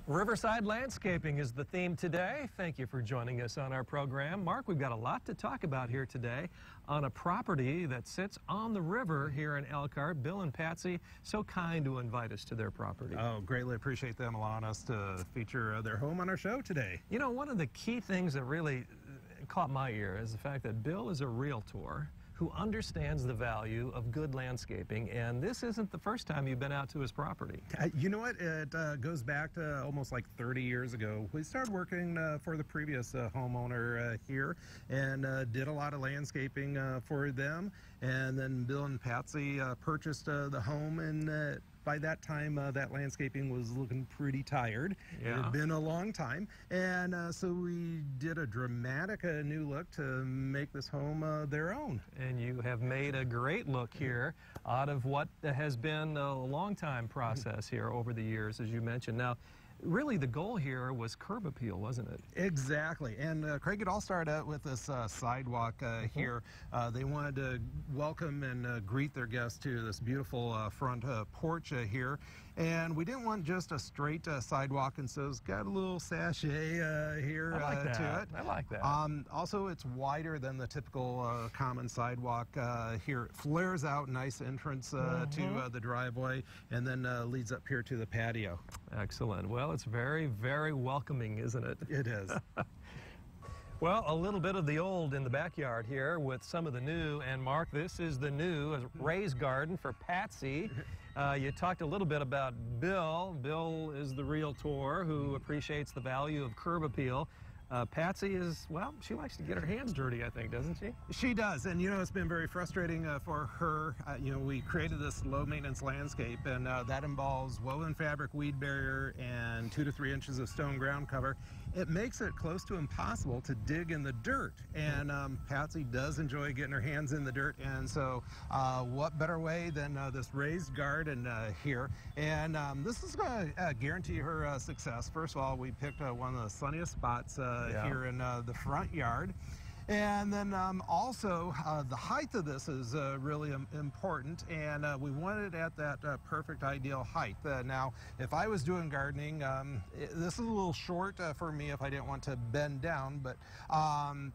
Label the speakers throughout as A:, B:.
A: Riverside landscaping is the theme today. Thank you for joining us on our program. Mark, we've got a lot to talk about here today on a property that sits on the river here in Elkhart. Bill and Patsy, so kind to invite us to their property.
B: Oh, greatly appreciate them allowing us to feature their home on our show today.
A: You know, one of the key things that really caught my ear is the fact that Bill is a realtor who understands the value of good landscaping, and this isn't the first time you've been out to his property.
B: You know what? It goes back to almost like 30 years ago. We started working for the previous homeowner here and did a lot of landscaping for them. And then Bill and Patsy purchased the home, and by that time, that landscaping was looking pretty tired.
A: Yeah.
B: It had been a long time. And so we did a dramatic new look to make this home their own.
A: And you have made a great look here out of what has been a long time process here over the years, as you mentioned. Now, really the goal here was curb appeal, wasn't it?
B: Exactly. And Craig, it all started out with this sidewalk here. They wanted to welcome and greet their guests to this beautiful front porch here. And we didn't want just a straight sidewalk, and so it's got a little sachet here
A: I like that.
B: to it.
A: I like that.
B: Also, it's wider than the typical common sidewalk here. It flares out, nice entrance to the driveway, and then leads up here to the patio.
A: Excellent. Well, it's very, very welcoming, isn't it?
B: It is.
A: Well, a little bit of the old in the backyard here with some of the new. And Mark, this is the new raised garden for Patsy. You talked a little bit about Bill. Bill is the realtor who appreciates the value of curb appeal. Patsy is, well, she likes to get her hands dirty, I think, doesn't she?
B: She does, and you know, it's been very frustrating for her. You know, we created this low-maintenance landscape, and that involves woven fabric weed barrier and 2 to 3 inches of stone ground cover. It makes it close to impossible to dig in the dirt, and Patsy does enjoy getting her hands in the dirt, and so what better way than this raised garden here? And this is going to guarantee her success. First of all, we picked one of the sunniest spots here in the front yard. And then also the height of this is really important, and we wanted it at that perfect ideal height. Now, if I was doing gardening, this is a little short for me if I didn't want to bend down, but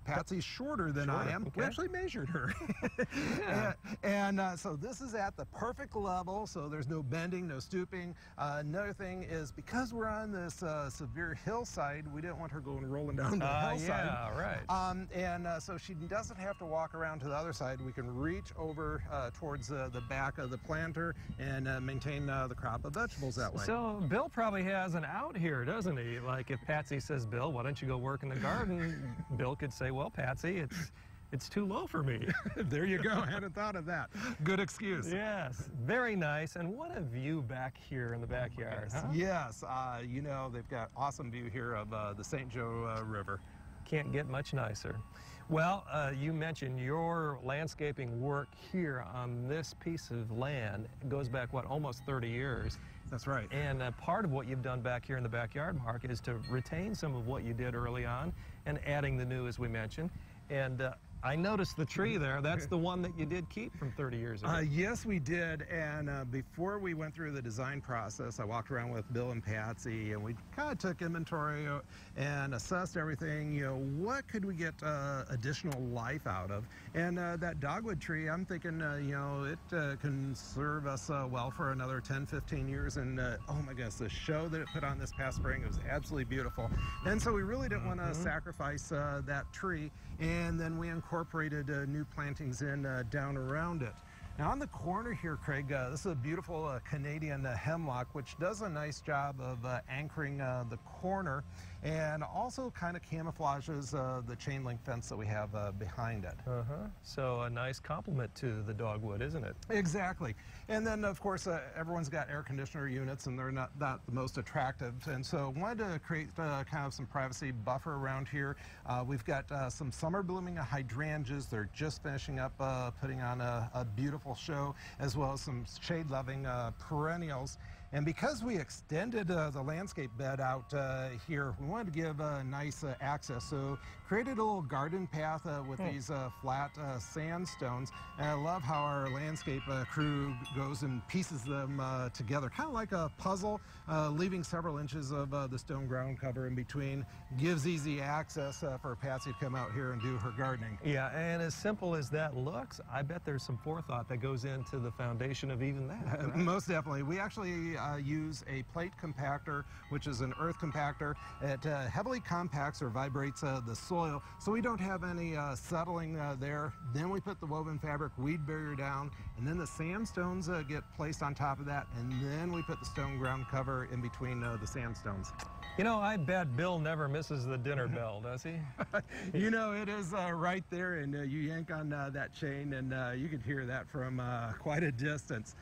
B: Patsy's shorter than I am.
A: Okay.
B: We actually measured her.
A: Yeah.
B: And so this is at the perfect level, so there's no bending, no stooping. Another thing is, because we're on this severe hillside, we didn't want her rolling down the hillside.
A: Yeah, right.
B: And so she doesn't have to walk around to the other side. We can reach over towards the back of the planter and maintain the crop of vegetables that way.
A: So Bill probably has an out here, doesn't he? Like if Patsy says, Bill, why don't you go work in the garden? Bill could say, well, Patsy, it's too low for me.
B: There you go. I hadn't thought of that. Good excuse.
A: Yes, very nice. And what a view back here in the backyard. Huh?
B: Yes, you know, they've got awesome view here of the St. Joe River.
A: Can't get much nicer. Well, you mentioned your landscaping work here on this piece of land. It goes back, what, almost 30 years.
B: That's right.
A: And part of what you've done back here in the backyard, Mark, is to retain some of what you did early on and adding the new, as we mentioned. And I noticed the tree there. That's the one that you did keep from 30 years ago.
B: Yes, we did. And before we went through the design process, I walked around with Bill and Patsy, and we kind of took inventory and assessed everything. You know, what could we get additional life out of? And that dogwood tree, I'm thinking, you know, it can serve us well for another 10, 15 years. And oh my gosh, the show that it put on this past spring was absolutely beautiful. And so we really didn't want to sacrifice that tree. And then we incorporated new plantings in down around it. Now on the corner here, Craig, this is a beautiful Canadian hemlock, which does a nice job of anchoring the corner and also kind of camouflages the chain link fence that we have behind it.
A: So a nice complement to the dogwood, isn't it?
B: Exactly. And then, of course, everyone's got air conditioner units, and they're not the most attractive. And so wanted to create kind of some privacy buffer around here. We've got some summer blooming hydrangeas. They're just finishing up putting on a beautiful show, as well as some shade-loving perennials. And because we extended the landscape bed out here, we wanted to give nice access. So created a little garden path with these flat sandstones. And I love how our landscape crew goes and pieces them together, kind of like a puzzle, leaving several inches of the stone ground cover in between. Gives easy access for Patsy to come out here and do her gardening.
A: Yeah, and as simple as that looks, I bet there's some forethought that goes into the foundation of even that. Right?
B: Most definitely. We actually use a plate compactor, which is an earth compactor. It heavily compacts or vibrates the soil, so we don't have any settling there. Then we put the woven fabric weed barrier down, and then the sandstones get placed on top of that, and then we put the stone ground cover in between the sandstones.
A: You know, I bet Bill never misses the dinner bell, does he?
B: You know, it is right there, and you yank on that chain, and you could hear that from quite a distance.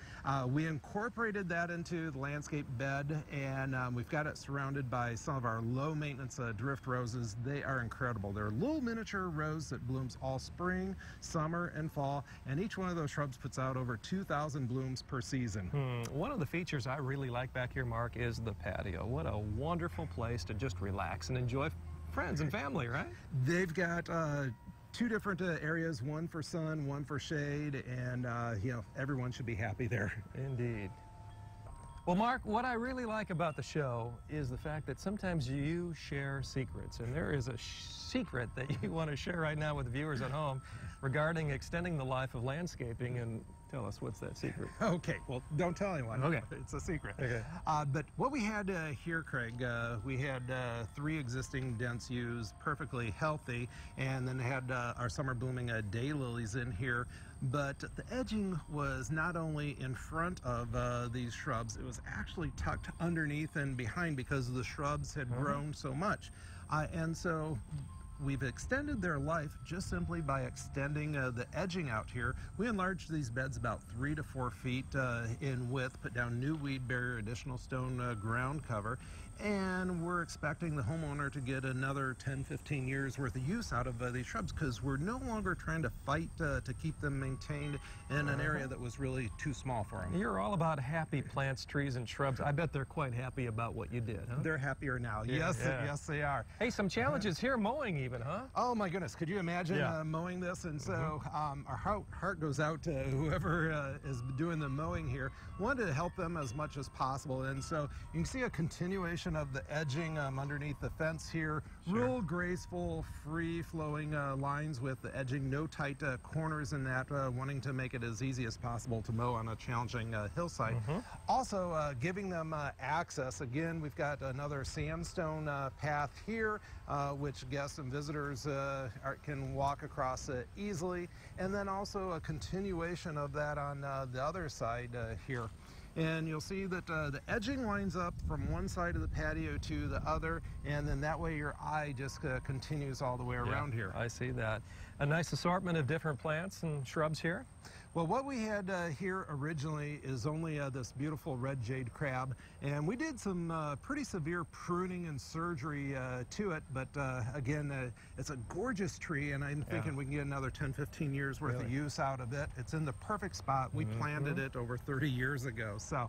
B: We incorporated that into the landscape bed, and we've got it surrounded by some of our low-maintenance drift roses. They are incredible. They're a little miniature rose that blooms all spring, summer, and fall, and each one of those shrubs puts out over 2,000 blooms per season.
A: One of the features I really like back here, Mark, is the patio. What a wonderful place to just relax and enjoy friends and family, right?
B: They've got two different areas, one for sun, one for shade, and you know, everyone should be happy there.
A: Indeed. Well, Mark, what I really like about the show is the fact that sometimes you share secrets, and there is a secret that you want to share right now with the viewers at home regarding extending the life of landscaping. And tell us, what's that secret?
B: Okay, well, don't tell anyone.
A: Okay.
B: It's a secret.
A: Okay.
B: But what we had here, Craig, we had 3 existing dents used, perfectly healthy, and then had our summer blooming daylilies in here. But the edging was not only in front of these shrubs, it was actually tucked underneath and behind because the shrubs had grown so much. And so we've extended their life just simply by extending the edging out here. We enlarged these beds about 3 to 4 feet in width, put down new weed barrier, additional stone ground cover, and we're expecting the homeowner to get another 10-15 years worth of use out of these shrubs, because we're no longer trying to fight to keep them maintained in an area that was really too small for them.
A: You're all about happy plants, trees, and shrubs. I bet they're quite happy about what you did, huh?
B: They're happier now.
A: Yeah,
B: Yes, they are.
A: Hey, some challenges here, mowing even, huh?
B: Oh my goodness, could you imagine mowing this? And so our heart goes out to whoever is doing the mowing here. Wanted to help them as much as possible, and so you can see a continuation of the edging underneath the fence here. Real graceful, free-flowing lines with the edging, no tight corners in that, wanting to make it as easy as possible to mow on a challenging hillside. Also giving them access. Again, we've got another sandstone path here, which guests and visitors can walk across easily, and then also a continuation of that on the other side here. And you'll see that the edging lines up from one side of the patio to the other, and then that way your eye just continues all the way around here.
A: I see that. A nice assortment of different plants and shrubs here.
B: Well, what we had here originally is only this beautiful red jade crab, and we did some pretty severe pruning and surgery to it, but again, it's a gorgeous tree, and I'm thinking we can get another 10-15 years worth of use out of it. It's in the perfect spot. We planted it over 30 years ago, so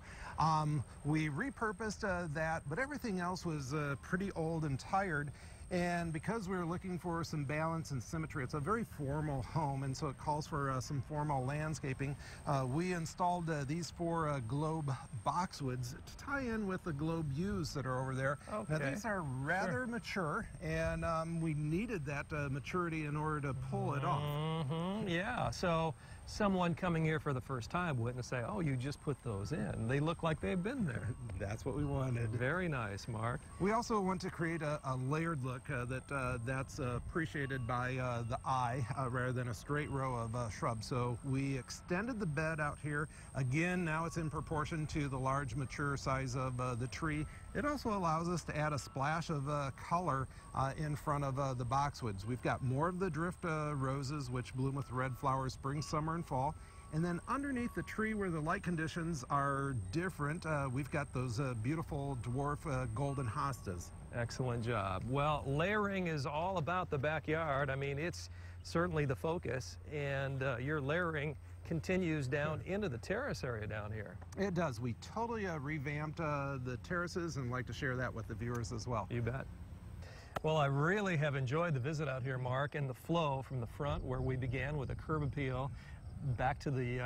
B: we repurposed that, but everything else was pretty old and tired. And because we were looking for some balance and symmetry, it's a very formal home, and so it calls for some formal landscaping. We installed these 4 globe boxwoods to tie in with the globe yews that are over there. Now, these are rather mature, and we needed that maturity in order to pull it off.
A: Yeah, so someone coming here for the first time wouldn't say, oh, you just put those in. They look like they've been there.
B: That's what we wanted.
A: Very nice, Mark.
B: We also want to create a layered look that's appreciated by the eye rather than a straight row of shrubs. So we extended the bed out here. Again, now it's in proportion to the large mature size of the tree. It also allows us to add a splash of color in front of the boxwoods. We've got more of the drift roses, which bloom with red flowers spring, summer, and fall. And then underneath the tree, where the light conditions are different, we've got those beautiful dwarf golden hostas.
A: Excellent job. Well, layering is all about the backyard. I mean, it's certainly the focus, and your layering continues down into the terrace area down here.
B: It does. We totally revamped the terraces and like to share that with the viewers as well.
A: You bet. Well, I really have enjoyed the visit out here, Mark, and the flow from the front where we began with a curb appeal back to the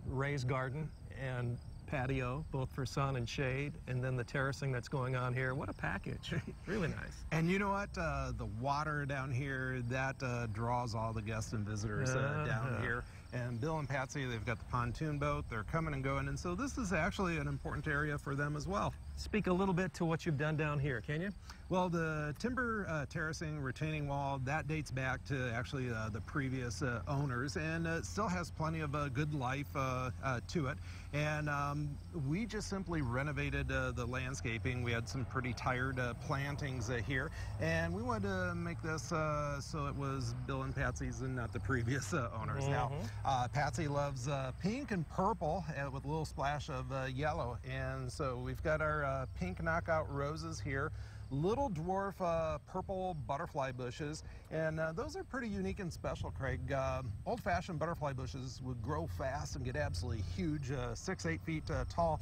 A: raised garden and patio, both for sun and shade, and then the terracing that's going on here. What a package. Really nice.
B: And you know what? The water down here, that draws all the guests and visitors down here. And Bill and Patsy, they've got the pontoon boat. They're coming and going, and so this is actually an important area for them as well.
A: Speak a little bit to what you've done down here, can you?
B: Well, the timber terracing retaining wall, that dates back to actually the previous owners, and it still has plenty of good life to it. And we just simply renovated the landscaping. We had some pretty tired plantings here, and we wanted to make this so it was Bill and Patsy's and not the previous owners. Now, Patsy loves pink and purple with a little splash of yellow, and so we've got our pink knockout roses here, little dwarf purple butterfly bushes, and those are pretty unique and special, Craig. Old-fashioned butterfly bushes would grow fast and get absolutely huge, 6-8 feet tall.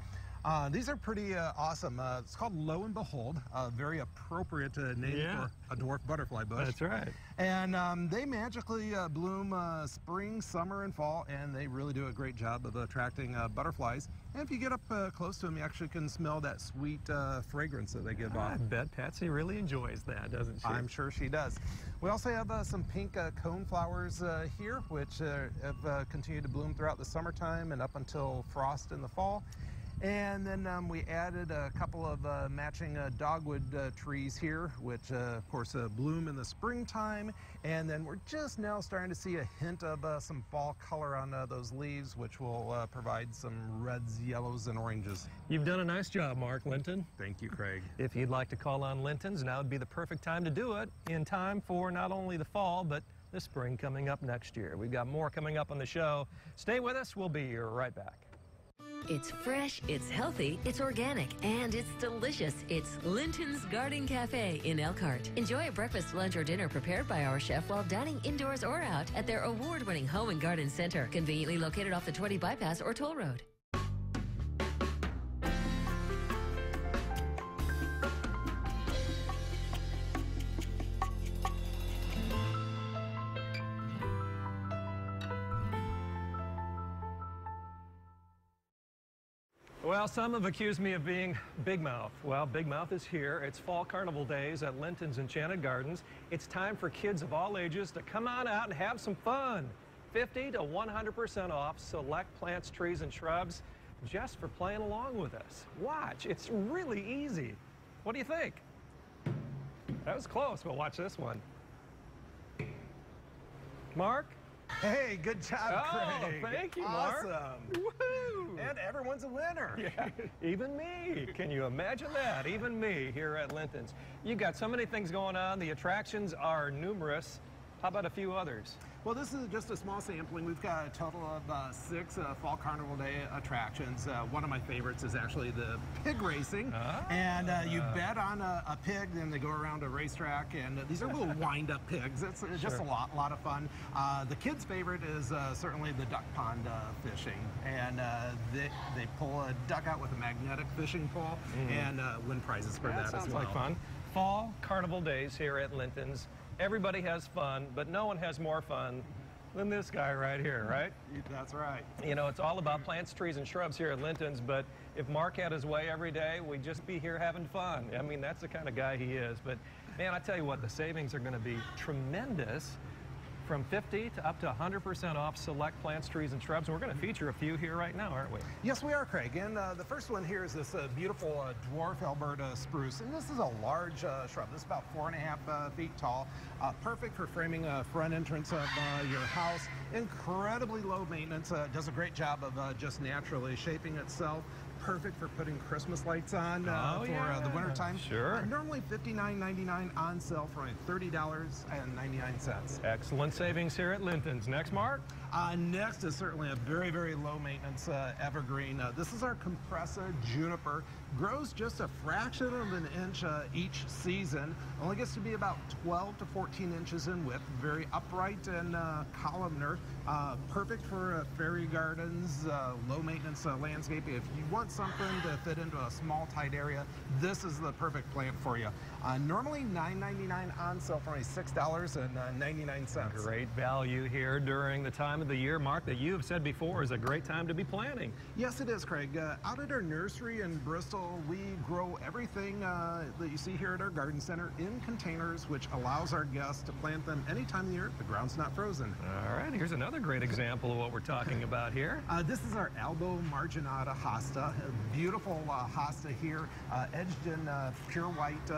B: These are pretty awesome. It's called Lo and Behold, a very appropriate name for a dwarf butterfly bush.
A: That's right.
B: And they magically bloom spring, summer, and fall, and they really do a great job of attracting butterflies. And if you get up close to them, you actually can smell that sweet fragrance that they give off.
A: I bet Patsy really enjoys that, doesn't she?
B: I'm sure she does. We also have some pink cone flowers here, which have continued to bloom throughout the summertime and up until frost in the fall. And then we added a couple of matching dogwood trees here, which of course bloom in the springtime. And then we're just now starting to see a hint of some fall color on those leaves, which will provide some reds, yellows, and oranges.
A: You've done a nice job, Mark Linton.
B: Thank you, Craig.
A: If you'd like to call on Linton's, now would be the perfect time to do it, in time for not only the fall, but the spring coming up next year. We've got more coming up on the show. Stay with us. We'll be right back.
C: It's fresh, it's healthy, it's organic, and it's delicious. It's Linton's Garden Cafe in Elkhart. Enjoy a breakfast, lunch, or dinner prepared by our chef while dining indoors or out at their award-winning home and garden center, conveniently located off the 20 bypass or toll road.
A: Well, some have accused me of being Big Mouth. Well, Big Mouth is here. It's Fall Carnival Days at Linton's Enchanted Gardens. It's time for kids of all ages to come on out and have some fun. 50 to 100% off select plants, trees, and shrubs just for playing along with us. Watch, it's really easy. What do you think? That was close, but watch this one. Mark?
B: Hey, good job, Craig.
A: Thank you, Mark.
B: Awesome.
A: Woo!
B: And everyone's a winner.
A: Yeah, even me. Can you imagine that? Even me here at Linton's. You've got so many things going on. The attractions are numerous. How about a few others?
B: Well, this is just a small sampling. We've got a total of 6 Fall Carnival Day attractions. One of my favorites is actually the pig racing. And you bet on a pig, then they go around a racetrack, and these are little wind-up pigs. It's just a lot of fun. The kids' favorite is certainly the duck pond fishing. And they pull a duck out with a magnetic fishing pole and win prizes for that as well.
A: Sounds like fun. Fall Carnival Days here at Linton's. Everybody has fun, but no one has more fun than this guy right here, right?
B: That's right.
A: You know, it's all about plants, trees, and shrubs here at Linton's, but if Mark had his way every day, we'd just be here having fun. I mean, that's the kind of guy he is. But, man, I tell you what, the savings are going to be tremendous. From 50 to up to 100% off select plants, trees, and shrubs. And we're going to feature a few here right now, aren't we?
B: Yes, we are, Craig. And the first one here is this beautiful dwarf Alberta spruce. And this is a large shrub. This is about 4.5 feet tall. Perfect for framing a front entrance of your house. Incredibly low maintenance. Does a great job of just naturally shaping itself. Perfect for putting Christmas lights on for the wintertime.
A: Sure.
B: Normally $59.99 on sale for $30.99.
A: Excellent savings here at Linton's. Next, Mark?
B: Next is certainly a very, very low maintenance evergreen. This is our Compressor Juniper. Grows just a fraction of an inch each season. Only gets to be about 12 to 14 inches in width. Very upright and columnar. Perfect for fairy gardens, low maintenance landscaping. If you want something to fit into a small, tight area, this is the perfect plant for you. Normally $9.99 on sale for only $6.99.
A: Great value here during the time of the year, Mark, that you have said before is a great time to be planting.
B: Yes, it is, Craig. Out at our nursery in Bristol, we grow everything that you see here at our garden center in containers, which allows our guests to plant them any time of the year if the ground's not frozen.
A: All right, here's another great example of what we're talking about here.
B: This is our elbow Marginata Hasta. A beautiful hosta here, edged in pure white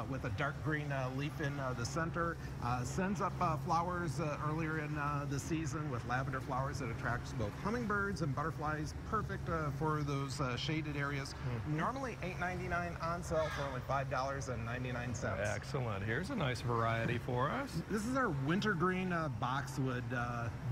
B: with a dark green leaf in the center. Sends up flowers earlier in the season with lavender flowers that attracts both hummingbirds and butterflies. Perfect for those shaded areas. Normally $8.99 on sale for only $5.99.
A: Excellent. Here's a nice variety for us.
B: This is our wintergreen boxwood.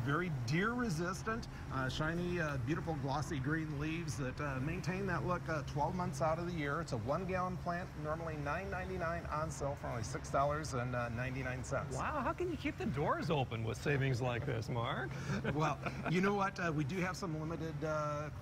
B: Very deer resistant, shiny, beautiful glossy green leaves that maintain that look 12 months out of the year. It's a 1 gallon plant, normally $9.99 on sale for only $6.99.
A: Wow, how can you keep the doors open with savings like this, Mark?
B: Well, you know what? We do have some limited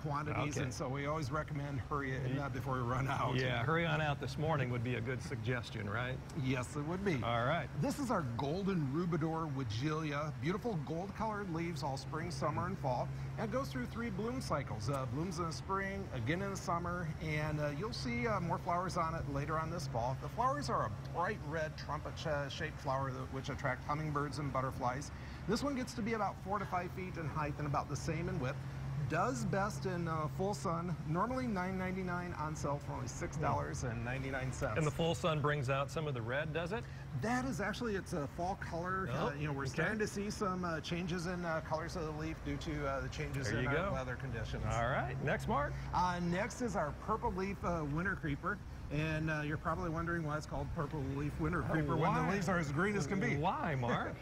B: quantities, and so we always recommend hurry before we run out.
A: Yeah, hurry on out this morning would be a good suggestion, right?
B: Yes, it would be.
A: All right.
B: This is our golden rubidor Wigelia. Beautiful gold-colored leaves all spring, summer, and fall. And it goes through 3 bloom cycles. Blooms in the spring, again in the summer, and you'll see more flowers on it later on this fall. The flowers are a bright red trumpet-shaped flower which attract hummingbirds and butterflies. This one gets to be about 4 to 5 feet in height and about the same in width. Does best in full sun, normally $9.99 on sale for only $6.99.
A: And the full sun brings out some of the red, does it?
B: That is actually, it's a fall color. We're starting to see some changes in colors of the leaf due to the changes in our weather conditions.
A: All right, next, Mark.
B: Next is our purple leaf winter creeper. And you're probably wondering why it's called purple leaf winter creeper when the leaves are as green as can be.
A: Why, Mark?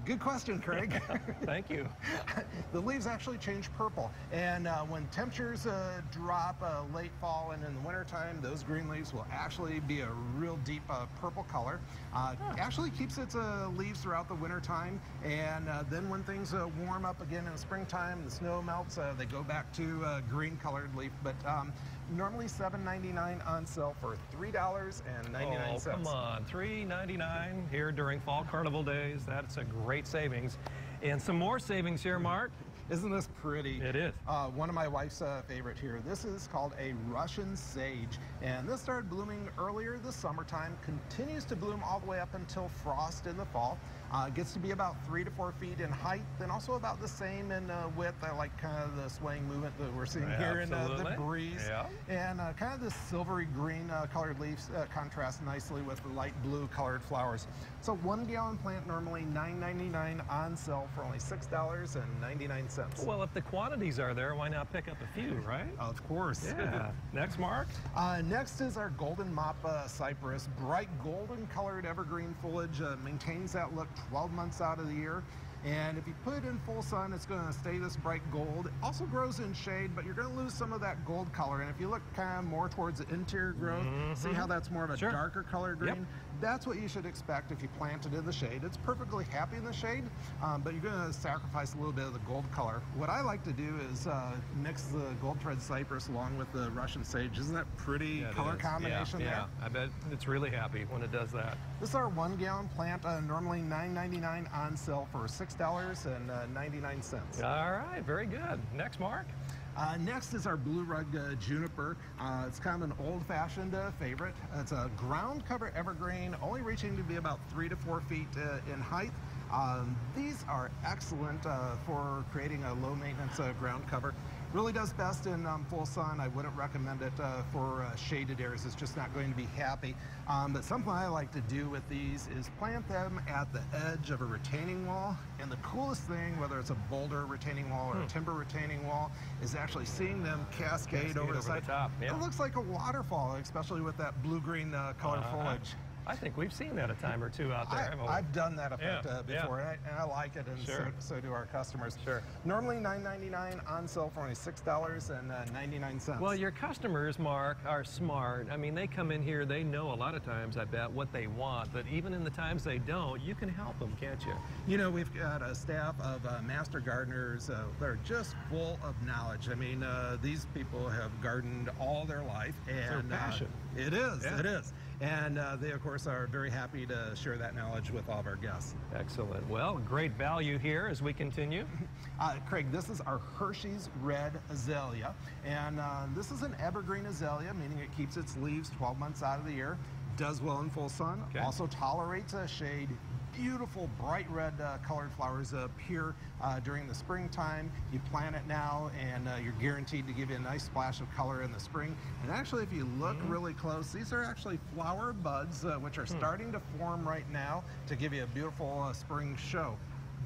B: Good question, Craig.
A: Thank you.
B: The leaves actually change purple. And when temperatures drop late fall and in the wintertime, those green leaves will actually be a real deep purple color. Actually keeps its leaves throughout the wintertime. And then when things warm up again in the springtime, the snow melts, they go back to green colored leaf. But normally $7.99 on sale for $3.99.
A: Oh, come on, $3.99 here during fall carnival days. That's a great savings. And some more savings here, Mark.
B: Isn't this pretty?
A: It is.
B: One of my wife's favorite here. This is called a Russian sage, and this started blooming earlier this summertime, continues to bloom all the way up until frost in the fall. Gets to be about 3 to 4 feet in height, and also about the same in width. I like kind of the swaying movement that we're seeing here in the breeze. Yeah. And kind of the silvery green colored leaves contrast nicely with the light blue colored flowers. So 1 gallon plant normally $9.99 on sale for only $6.99.
A: Well, if the quantities are there, why not pick up a few, right?
B: Of course.
A: Yeah. Next, Mark.
B: Next is our golden Mapa cypress. Bright golden colored evergreen foliage maintains that look 12 months out of the year. And if you put it in full sun, it's going to stay this bright gold. It also grows in shade, but you're going to lose some of that gold color. And if you look kind of more towards the interior growth, see how that's more of a darker color green? Yep. That's what you should expect if you plant it in the shade. It's perfectly happy in the shade, but you're going to sacrifice a little bit of the gold color. What I like to do is mix the gold thread cypress along with the Russian sage. Isn't that pretty color combination there?
A: Yeah, I bet it's really happy when it does that.
B: This is our 1 gallon plant, normally $9.99 on sale for $6.99.
A: All right, very good. Next, Mark.
B: Next is our blue rug juniper. It's kind of an old-fashioned favorite. It's a ground cover evergreen, only reaching to be about 3 to 4 feet in height. These are excellent for creating a low-maintenance ground cover. Really does best in full sun. I wouldn't recommend it for shaded areas. It's just not going to be happy. But something I like to do with these is plant them at the edge of a retaining wall. And the coolest thing, whether it's a boulder retaining wall or a timber retaining wall, is actually seeing them cascade over the side.
A: Top. Yeah.
B: It looks like a waterfall, especially with that blue-green colored foliage.
A: I think we've seen that a time or two out there, haven't we?
B: I've done that effect before,
A: yeah.
B: and I like it, and so do our customers.
A: Sure.
B: Normally $9.99, on sale for only $6.99.
A: Well, your customers, Mark, are smart. I mean, they come in here, they know a lot of times, I bet, what they want, but even in the times they don't, you can help them, can't you?
B: You know, we've got a staff of master gardeners that are just full of knowledge. I mean, these people have gardened all their life, and
A: it's their passion.
B: It is,
A: yeah.
B: it is. And they, of course, are very happy to share that knowledge with all of our guests.
A: Excellent. Well, great value here as we continue.
B: Craig, this is our Hershey's Red Azalea. And this is an evergreen azalea, meaning it keeps its leaves 12 months out of the year, does well in full sun, also tolerates shade. Beautiful bright red colored flowers appear during the springtime. You plant it now and you're guaranteed to give you a nice splash of color in the spring. And actually, if you look really close, these are actually flower buds which are starting to form right now to give you a beautiful spring show.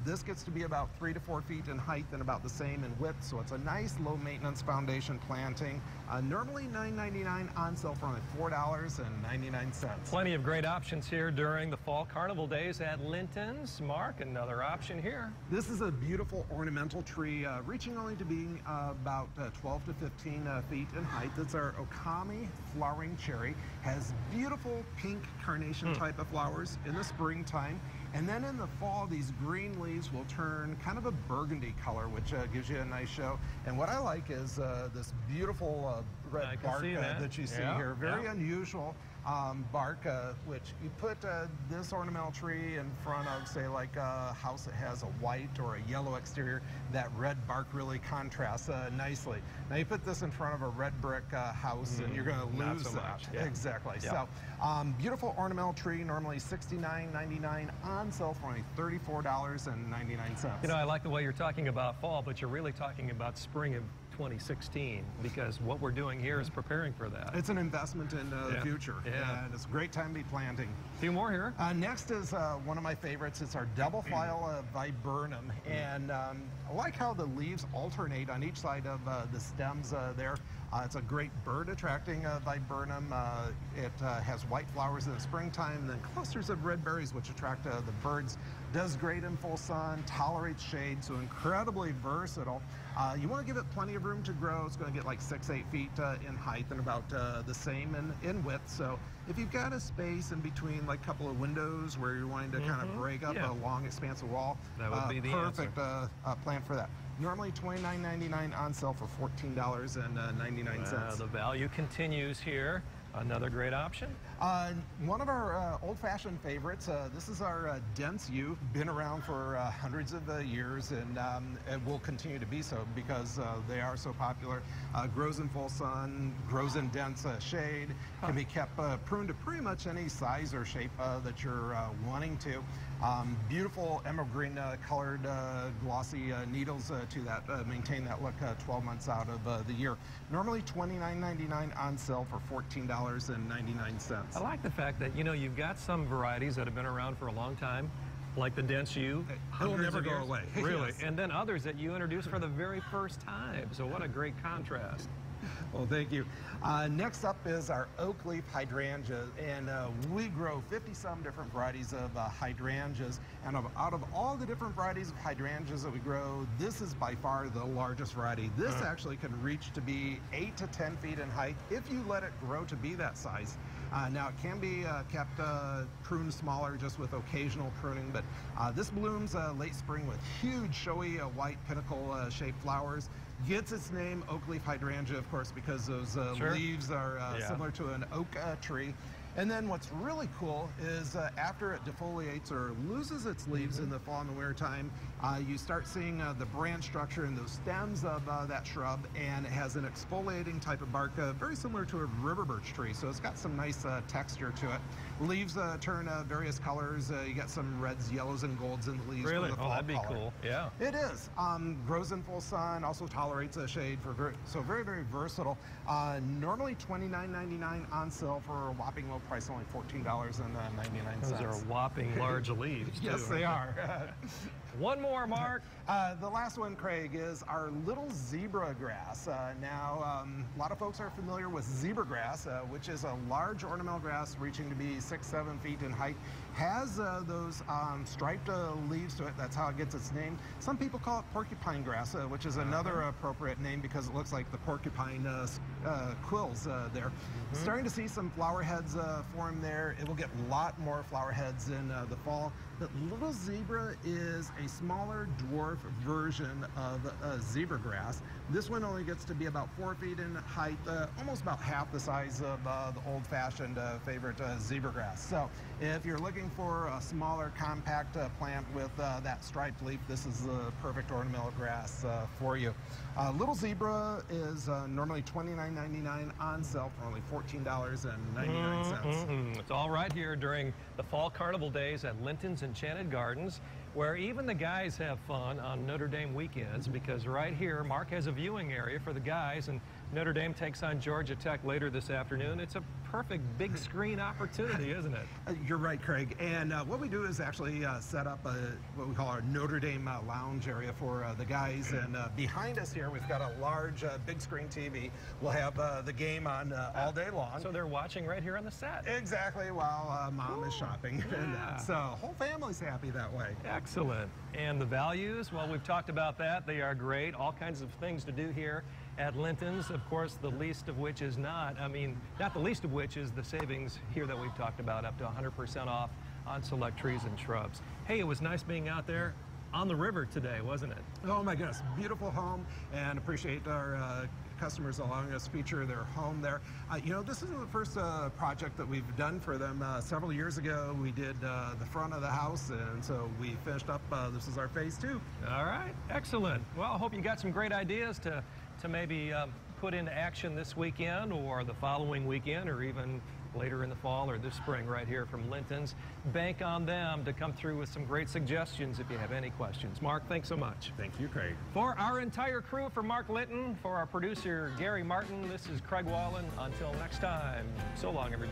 B: This gets to be about 3 to 4 feet in height and about the same in width, so it's a nice low maintenance foundation planting. Normally $9.99, on sale for only $4.99.
A: Plenty of great options here during the fall carnival days at Linton's. Mark, another option here.
B: This is a beautiful ornamental tree reaching only to being about 12 to 15 feet in height. That's our Okami flowering cherry. Has beautiful pink carnation type of flowers in the springtime. And then in the fall, these green leaves will turn kind of a burgundy color, which gives you a nice show. And what I like is this beautiful red bark that you see here. Very unusual bark, which you put this ornamental tree in front of, say, like a house that has a white or a yellow exterior. That red bark really contrasts nicely. Now you put this in front of a red brick house, and you're going to lose that. Exactly. So beautiful ornamental tree, normally $69.99, on sale for only $34.99.
A: You know, I like the way you're talking about fall, but you're really talking about spring of 2016, because what we're doing here is preparing for that.
B: It's an investment in the future, and it's a great time to be planting.
A: A few more here.
B: Next is one of my favorites. It's our double file viburnum, and I like how the leaves alternate on each side of the stems there. It's a great bird-attracting viburnum. It has white flowers in the springtime, and then clusters of red berries, which attract the birds. Does great in full sun, tolerates shade, so incredibly versatile. You want to give it plenty of room to grow. It's going to get like 6-8 feet in height and about the same in width. So if you've got a space in between, like a couple of windows where you're wanting to kind of break up a long, expansive wall,
A: that would be the
B: perfect plant for that. Normally $29.99, on sale for $14.99.
A: Wow, the value continues here. Another great option.
B: One of our old-fashioned favorites, this is our dense yew, been around for hundreds of years, and it will continue to be so because they are so popular. Grows in full sun, grows in dense shade, can be kept pruned to pretty much any size or shape that you're wanting to. Beautiful emerald green colored glossy needles to that maintain that look 12 months out of the year. Normally $29.99, on sale for $14.99.
A: I like the fact that, you know, you've got some varieties that have been around for a long time, like the dense yew.
B: It will never go away.
A: Really. And then others that you introduced for the very first time. So what a great contrast.
B: Well, thank you. Next up is our Oakleaf Hydrangea, and we grow 50-some different varieties of hydrangeas, and out of all the different varieties of hydrangeas that we grow, this is by far the largest variety. This actually can reach to be 8 to 10 feet in height if you let it grow to be that size. Now, it can be kept pruned smaller just with occasional pruning, but this blooms late spring with huge, showy, white pinnacle-shaped flowers. Gets its name, Oakleaf Hydrangea, of course, because those leaves are similar to an oak tree. And then what's really cool is after it defoliates or loses its leaves in the fall and the winter time, you start seeing the branch structure in those stems of that shrub, and it has an exfoliating type of bark very similar to a river birch tree. So it's got some nice texture to it. Leaves turn various colors. You get some reds, yellows, and golds in the leaves.
A: Really?
B: For the fall
A: that'd be
B: color.
A: cool. Yeah.
B: It is. Grows in full sun, also tolerates a shade, so very, very versatile. Normally $29.99, on sale for a whopping low price, only $14.99.
A: Those are whopping large leaves, too.
B: Yes, they are.
A: One more, Mark.
B: The last one, Craig, is our little zebra grass. Now, a lot of folks are familiar with zebra grass, which is a large ornamental grass reaching to be 6-7 feet in height. Has those striped leaves to it. That's how it gets its name. Some people call it porcupine grass, which is another appropriate name because it looks like the porcupine quills there. Starting to see some flower heads form there. It will get a lot more flower heads in the fall. But little zebra is a smaller dwarf version of zebra grass. This one only gets to be about 4 feet in height, almost about half the size of the old-fashioned favorite zebra grass. So if you're looking for a smaller, compact plant with that striped leaf, this is the perfect ornamental grass for you. Little zebra is normally $29.99, on sale for only $14.99.
A: It's all right here during the fall carnival days at Linton's Enchanted Gardens, where even the guys have fun on Notre Dame weekends, because right here, Mark has a viewing area for the guys, and Notre Dame takes on Georgia Tech later this afternoon. It's a perfect big screen opportunity, isn't it?
B: You're right, Craig. And what we do is actually set up what we call our Notre Dame lounge area for the guys. And behind us here, we've got a large big screen TV. We'll have the game on all day long.
A: So they're watching right here on the set.
B: Exactly, while Mom is shopping.
A: Yeah.
B: So whole family's happy that way.
A: Excellent. And the values, well, we've talked about that. They are great. All kinds of things to do here at Linton's. Of course, the least of which is not the least of which is the savings here that we've talked about, up to 100% off on select trees and shrubs. Hey, it was nice being out there on the river today, wasn't it?
B: Oh my goodness, beautiful home, and appreciate our customers allowing us to feature their home there. You know, this isn't the first project that we've done for them. Several years ago, we did the front of the house, and so we finished up, this is our phase 2.
A: All right, excellent. Well, I hope you got some great ideas to maybe put into action this weekend or the following weekend, or even later in the fall or this spring right here from Linton's. Bank on them to come through with some great suggestions if you have any questions. Mark, thanks so much.
B: Thank you, Craig.
A: For our entire crew, for Mark Linton, for our producer Gary Martin, this is Craig Wallen. Until next time, so long, everybody.